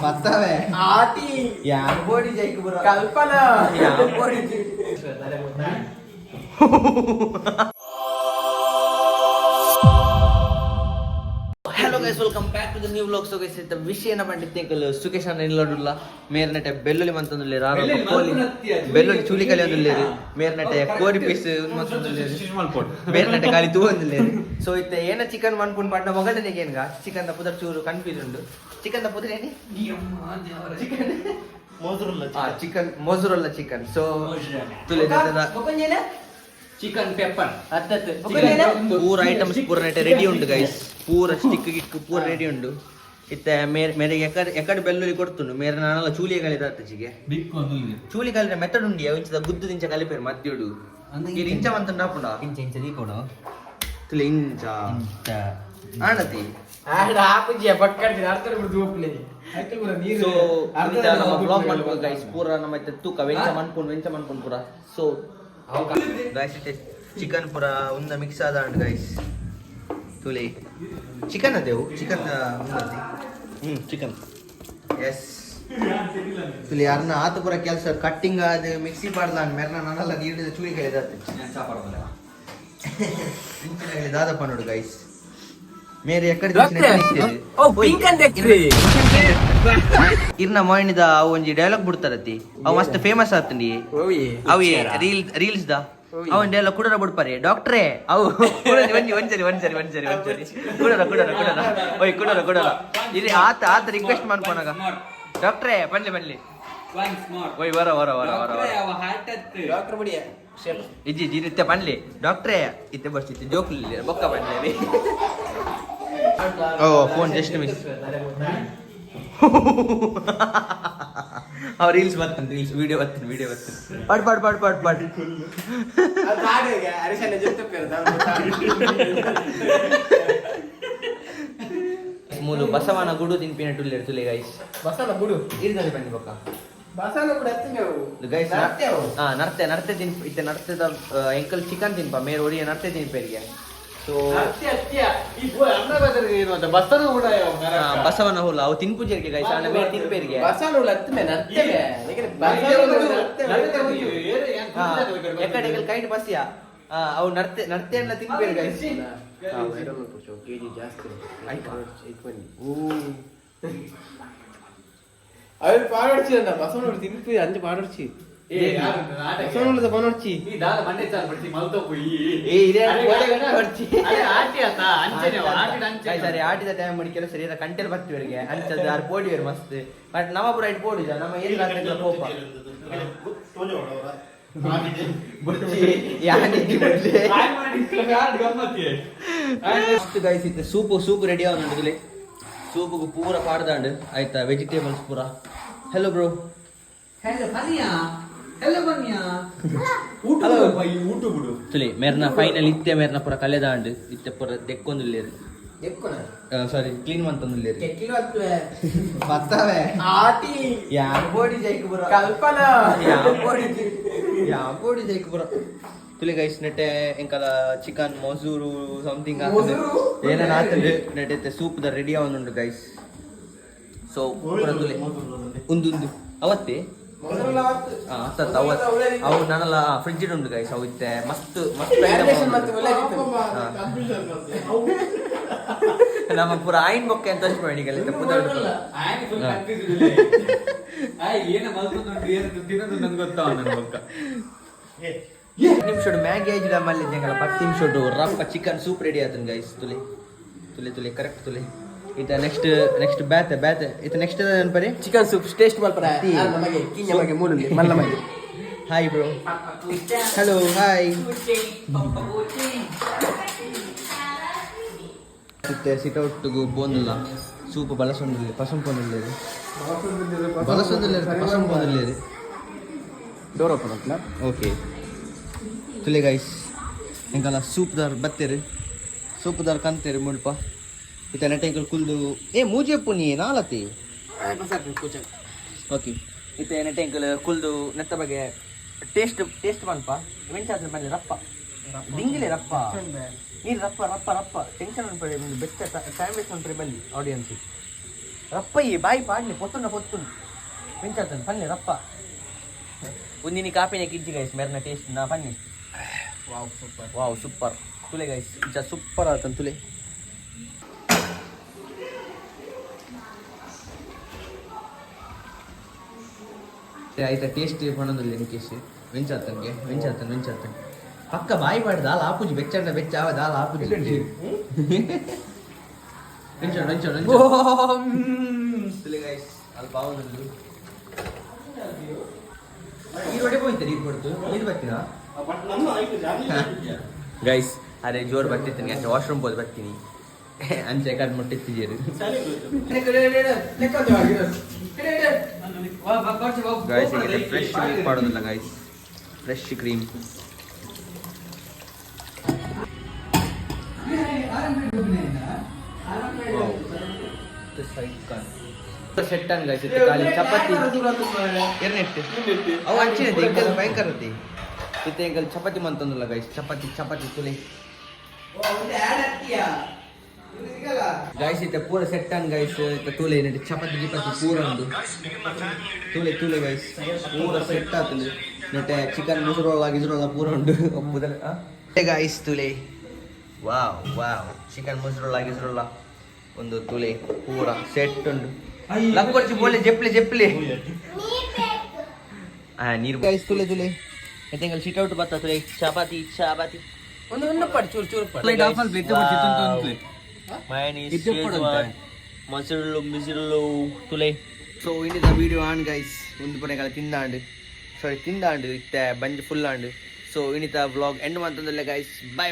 ಪತ್ತವೆ ಆಟಿ ಯಾಂಬೋಡಿ ಜೈಕುಪುರ ಕಲ್ಪನಾ ಯಾಂಬೋಡಿ hello guys welcome back to the new vlog so guys the विषय ಏನ ಬಂದಿತ್ತೆ ಅಂಕಲ್ ಸುಕೇಶ್ ಅಣ್ಣ ಇಲ್ಲಡುಲ್ಲ ಮೇರ್ನಟೆ ಬೆಳ್ಳುಳ್ಳಿ ಮಂತಂದುಲ್ಲೆ ರಾರ ಕೋಳಿ ಬೆಳ್ಳುಳ್ಳಿ ಚೂಲಿ ಕಲಿ ಒಂದುಲ್ಲೆ ಮೇರ್ನಟೆ ಕೋರಿ ಪೀಸ್ ಮಂತಂದುಲ್ಲೆ ಮೇರ್ನಟೆ ಕಾಲಿ ತೂ ಒಂದುಲ್ಲೆ ಸೊ ಇತ್ತೆ ಏನ ಚಿಕನ್ ಮನ್ಪುನ್ ಪಂಡ ಮೊಗಡನೆಗೆ ಏನ್ಗ ಚಿಕನ್ ದ ಪುದರ್ ಚೂರು ಕನ್ಫ್ಯೂಸ್ ಉಂಡು ಚಿಕನ್ ದ ಪುದರ್ ಏನಿ ಚಿಕನ್ ಚಿಕನ್ ಮೊಜುರಲ್ಲ ಚಿಕನ್ ಸೊ ತುಲೆ ದದ ಚಿಕನ್ ಪೆಪ್ಪರ್ पूरा आइटम्स पूरा नेट रेडी उंडु गाइस पूरा स्टिक गिक पूरा रेडी उंडु इत्ते मेरे एकड बेल्लुली ಕೊಡ್ತುಂಡು ಮೇರೆ ನಾನಲ್ಲ ಚೂಲಿ ಕಲಿ ದತ್ತಚಿಗೆ ಬಿಕ್ ಒಂದುಲ್ಲೆ ಚೂಲಿ ಕಲಿನ ಮೆಥಡ್ ಉಂಡಿ ಇಂಚದ ಗುದ್ದು ದಿಂಚ ಕಲಿಪೇರು ಮದ್ಯೋಡು ಈ ಇಂಚ ಮಂತಂಡ ಆಪುಂಡ ಇಂಚ ದಿ ಕೊಡು ತುಲೆ ಇಂಚ ಆಣತಿ ಆಡ ಆಪುಜಿ ಬಕ್ಕಡಿ ಅರ್ಥ ಬಿಡು ಓಪ್ಲೆ ಆಯ್ತು ಪೂರ ನೀರು ಸೊ ಅರ್ಧ ನಮ್ಮ ಬ್ಲಾಗ್ ಮಾಡ್ಕೋ ಗೈಸ್ ಪೂರಾ ನಮ್ಮ ತೂಕ ವೆಂಚ ಮನ್ಪುನ್ ಪೂರಾ ಸೊ गाइस इटे चिकन पूरा उंद मिक्स आदा अंड गाइस तुले चिकन अदेವು चिकन उंदति चिकन यस तुले यारना आत पूरा ಕೆಲಸ ಕಟ್ಟಿಂಗ್ ಆದ ಮಿಕ್ಸಿ ಪಾಡ್ಲಾನ್ ಮೇರ್ನ ನನಲ್ಲ ನೀಡಿದ ಚೂರಿ ಕೈ ದಾತೆ ಚಾಪಾಡಲ್ಲ ಇಂಚಿನಗಲಿ ದಾದಪ್ಪ ನೋಡು गाइस ಮೇರೆ ಎಕಡೆ ದಿನ ಓ ಪಿಂಕ್ ಅಂಡ್ ಎಕ್ಸ್ರಿ ಇರ್ನ ಮೊಯ್ನಿದ ಅವು ಒಂಜಿ ಡೈಲಾಗ್ ಬಿಡ್ತಾರತಿ ಅವು ಮಸ್ತ್ ಫೇಮಸ್ ಆತಂಡಿ ಅವು ರೀಲ್ಸ್ ದ ಅವನ್ ಡೈಲಾಗ್ ಕುಡರ ಬಿಡ್ಪಾರೆ ಡಾಕ್ಟ್ರೇ ಅವು ಒಂದ್ಸರಿ ಕುಡರ ಓಯ್ ಕುಡರ ಇಲ್ಲಿ ಆತ ರಿಕ್ವೆಸ್ಟ್ ಮಾಡ್ಕೊನಾಗ ಡಾಕ್ಟ್ರೇ ಬನ್ಲಿ ಓಯ್ ವರ ಡಾಕ್ಟರ್ ಬಡಿಯ ಇಜ್ಜಿ ಇತ್ತೆ ಬನ್ಲಿ ಡಾಕ್ಟ್ರೇ ಇತ್ತೆ ಬರ್ತಿತ್ತೆ ಜೋಕ್ಲಿ ಬೊಕ್ಕ ಬನ್ಲಿ ಓ ಫೋನ್ ಜಸ್ಟ್ ಮಿಸ್ ಅವ ರೀಲ್ಸ್ ಬರ್ತಾನೆ ರೀಲ್ಸ್ ವಿಡಿಯೋ ಬರ್ತಾನೆ ಪಡ್ ಮೂಲು ಬಸವನ ಗುಡು ತಿನ್ಪಿನ ಟುಲ್ಲೆ ತುಲೆ ಗೈಸ್ ಬಸವನ ಗುಡು ಇರ್ದಲ್ಲಿ ಬನ್ನಿ ಬೊಕ್ಕ ಬಸವನ ಗುಡು ಹತ್ತಿನವು ಗೈಸ್ ನರ್ತೆ ತಿನ್ ಇತ್ತೆ ನರ್ತದ ಎಂಕಲ್ ಚಿಕನ್ ತಿನ್ಪ ಮೇರ್ ಒಡಿಯ ನರ್ತೆ ತಿನ್ಪೇರಿಗೆ ಸೊ ಬಸವನ ಹುಲ್ಲ ಅವು ತಿನ್ಪುಜರಿಗೆ ಗೈಸ್ ಅಣ್ಣ ಮೇರ್ ತಿನ್ಪೇರಿಗೆ ಬಸವನ ಹುಲ್ಲ ಹತ್ತಮೆ ನರ್ತವೆ ಎಕಡೆ ಕೈಟ್ ಬಸ್ಸಿಯ ಅವು ನರ್ತೆ ಎಲ್ಲ ತಿನ್ಪೇರು ಗೈಸ್ ಕೆಜಿ ಜಾಸ್ತಿ ಅವ್ರು ಪಾಡೋಡ್ಚಿ ಅಂದ ಬಸವನ ತಿನ್ಪಿ ಅಂಜು ಪಾಡೋಡ್ಚಿ ಬಸವನ ಪಾಡೋಡ್ಚಿ ಸರಿ ಆಟಿದ ಟೈಮ್ ಮಾಡಿ ಕೆಲಸ ಸರಿ ಕಂಟೆಲ್ ಬರ್ತೀವರಿಗೆ ಅಂಚದ ಆರು ಪೋಡಿವೇರು ಮಸ್ತ್ ಬಟ್ ನಮ್ಮ ಪುರ ಇಟ್ಟು ಪೋಡಿದ ನಮ್ಮ ಏನು ಕೋಪ ಸೂಪ್ ರೆಡಿ ಆಗುದಿಲ್ಲ ಸೂಪ್ಗೆ ಪೂರ ಪಾಡ್ದಾಂಡ್ ಆಯ್ತಾ ವೆಜಿಟೇಬಲ್ಸ್ ಪೂರ ಹೆಲೋ ಬ್ರೋ ತುಲಿ ಮೇರ್ನ ಫೈನಲ್ ಇತ್ತೆ ಮೇರ್ನ ಪೂರ ಕಲೆದಾಂಡ್ ಇತ್ತೆ ಪೂರ ದೆಕ್ಕೊಂದುಲ್ಲೇರು ಸಾರಿ ಕ್ಲೀನ್ ಮಂತೊಂದುಲ್ಲೇರು ಪತ್ತವೆ ಆಟಿ ಯಾಂಬೋಡಿ ಜೈಕುಪುರ ಕಲ್ಪನಾ ಯಾಂಬೋಡಿ ಜೈಕುಪುರ ತುಲಿ ಗೈಸ್ ನೆಟ್ಟೆ ಎಂಕಲ ಚಿಕನ್ ಮೊಸೂರು ಸಮಥಿಂಗ್ ಏನೇನು ಆತಂಡು ನೆಟ್ಟೆ ಸೂಪ್ ದ ರೆಡಿ ಆವನುಂಡು ಗೈಸ್ ಸೊ ಪೂರ ತುಲಿ ಉಂದು ಅವತ್ತೇ ಅವು ನಾನೆಲ್ಲ ಫ್ರಿಡ್ಜ್ ಉಂಟು ಗೈಸ್ ಅವು ಇತ್ತೆ ಮಸ್ತ್ ನಮ್ಮ ಪೂರ ಆಯಿನ್ ಬೊಕ್ಕೆ ಅಂತ ತೋರಿಸ್ಬೇಡಿ ನಿಮಿಷ ಮ್ಯಾಗಿ ಆಯ್ತು ಮಲ್ಲಿ ಜಂಗಲ 10 ನಿಮಿಷ ರಪ್ಪ ಚಿಕನ್ ಸೂಪ್ ರೆಡಿ ಆತನ್ ಗೈಸ್ ತುಲೆ ಕರೆಕ್ಟ್ ತುಲೆ ಇತ ನೆಕ್ಸ್ಟ್ ಬ್ಯಾತ್ ಇತ ನೆಕ್ಸ್ಟ್ ನೆನಪರಿ ಚಿಕನ್ ಸೂಪ್ ಟೇಸ್ಟ್ ಮಲ್ಪರ ನಮಗೆ ಕಿಂಜ ಮಗೆ ಮೂಲಲ್ಲಿ ಮಲ್ಲ ಮಗೆ hi bro hello hi sit out ಬೋಂದಿಲ್ಲ ಸೂಪ್ ಬಲಸೊಂದಿಲ್ಲ ಪಸಂ ಪೊಂದಿಲ್ಲ ಪಸಂ ಪೊಂದಿಲ್ಲ ಡೋರ್ ಓಪನ್ ಆಗ್ತಲ್ಲ ಓಕೆ ತುಲೆ ಗೈಸ್ ಎಂಕಲ್ಲ ಸೂಪ್ ದಾರ್ ಬತ್ತೇರು ಸೂಪ್ ದಾರ್ ಕಂತೇರು ಮುಲ್ಪ ಇತ ನೆಟ್ಟೆಂಕಲ್ ಕುಲ್ದು ಮೂಜೆ ಪುನಿ ನಾಲತಿ ಓಕೆ ಇತ ನೆಟ್ಟೆಂಕಲ್ ಕುಲ್ದು ನೆತ್ತ ಬಗ್ಗೆ ಟೇಸ್ಟ್ ಮನ್ಪ ಮೆಣಸಾದ ಮೇಲೆ ರಪ್ಪ ದಿಂಗಿಲೆ ರಪ್ಪ ನೀರು ರಪ್ಪ ಟೆನ್ಷನ್ ಅನ್ಪಡೆ ಬೆಸ್ಟ್ ಟೈಮ್ ವೇಸ್ಟ್ ಅನ್ಪಡೆ ಬಲ್ಲಿ ಆಡಿಯನ್ಸ್ ರಪ್ಪಯ್ಯ ಬಾಯಿ ಪಾಡ್ಲಿ ಪೊತ್ತುಂಡ ಪೆಂಚಾತನ್ ಪನ್ನಿ ರಪ್ಪ ಒಂದಿನಿ ಕಾಪಿನ ಕಿಜ್ಜಿ ಗೈಸ್ ಮೇರ್ನ ಟೇಸ್ಟ್ ನಾ ಪನ್ನಿ ವಾವ್ ಸೂಪರ್ ತುಲೆ ಗೈಸ್ ಇಚ್ಚ ಸೂಪರ್ ಆತನ್ ತುಲೆ ಆಯ್ತಾ ಟೇಸ್ಟ್ ಪಣದಲ್ಲಿ ನಿಕೇಶ್ ವೆಂಚಾತನ್ ಪಕ್ಕ ಬಾಯಿ ಮಾಡಿ ದಾಲ್ ಆಪುಜಿ ಬೆಚ್ಚಂಡ ಬೆಚ್ಚ ಆವ ದಾಲ್ ಆಪುಜಿ ತುಲೆ ಗೈಸ್ ಅಲ್ಲಿ ಬಾವುನಲ್ಲಿ ಈರೋಡೆ ಹೋಯ್ತಾರೆ ಈಗ ಕೊಡ್ತು ಇದು ಬರ್ತೀನಾ ಗೈಸ್ ಅರೆ ಜೋರು ಬರ್ತಿರ್ತೀನಿ ಅಷ್ಟೇ ವಾಶ್ರೂಮ್ ಹೋದ್ ಬರ್ತೀನಿ ಅಂಚೆ ಕಡ್ ಮುಟ್ಟಿದ್ದೀರಿ ಗೈಸ್ ಈಗ ಫ್ರೆಶ್ ಮಿಲ್ಕ್ ಮಾಡೋದಿಲ್ಲ ಗೈಸ್ ಫ್ರೆಶ್ ಕ್ರೀಮ್ ಸೆಟ್ ಅನ್ ಗೈಸ್ ಖಾಲಿ ಚಪಾತಿ ಎರನೆಟ್ಟು ಅವು ಹಂಚಿನ ಎಂಕಲ್ ಭಯಂಕರ ಇತ್ತೆ ಎಂಕಲ್ ಚಪಾತಿ ಮಂತಂದಿಲ್ಲ ಗೈಸ್ ಚಪಾತಿ ತುಲೆ ಗೈಸ್ ಇತ್ತೆ ಪೂರ ಸೆಟ್ ಅನ್ ಗೈಸ್ ಇತ್ತೆ ತುಲೆ ನೆಟ್ಟು ಚಪಾತಿ ಪೂರ ಒಂದು ತುಲೆ ಗೈಸ್ ಪೂರ ಸೆಟ್ ಆತಂದು ನೆಟ್ಟೆ ಚಿಕನ್ ಮುಸುರೋಳ ಗಿಸುರೋಳ ಪೂರ ಉಂಡು ಒಪ್ಪುದಲ್ಲ ಗೈಸ್ ತುಲೆ ವಾವ್ ಚಿಕನ್ ಮುಸುರೋಳ ಗಿಸುರೋಳ ಒಂದು ತುಲೆ ಪೂರ ಸೆಟ್ ಉಂಡು ಲಕ್ಕೊಡ್ಚಿ ಬೋಲೆ ಜೆಪ್ಲಿ ನೀರು ಗೈಸ್ ತುಲೆ ಎಂತೆಂಗಲ್ ಸಿಟ್ ಔಟ್ ಬತ್ತ ತುಲೆ ಚಪಾತಿ ಒಂದು ಪಡ್ ಚೂರು ಪ್ಲೇಟ್ ಆಫ್ ಅಲ್ಲಿ ಪ್ಲೇಟ್ ಬಿಟ್ಟು ತುಂತು ಮಯೋನೀಸ್ ಮಿಸಿರುಳು ತುಲೆ ಸೊ ಇನ್ನಿದ ವಿಡಿಯೋ ಆನ್ ಗೈಸ್ ಒಂದು ಪುಣೆಗಳ ತಿಂದಾಂಡು ಇತ್ತೆ ಬಂಜ್ ಫುಲ್ ಆಂಡು ಸೊ ಇನ್ನಿತ ವ್ಲಾಗ್ ಎಂಡ್ ಮಾಡ್ತಂದಲ್ಲ ಗೈಸ್ ಬೈ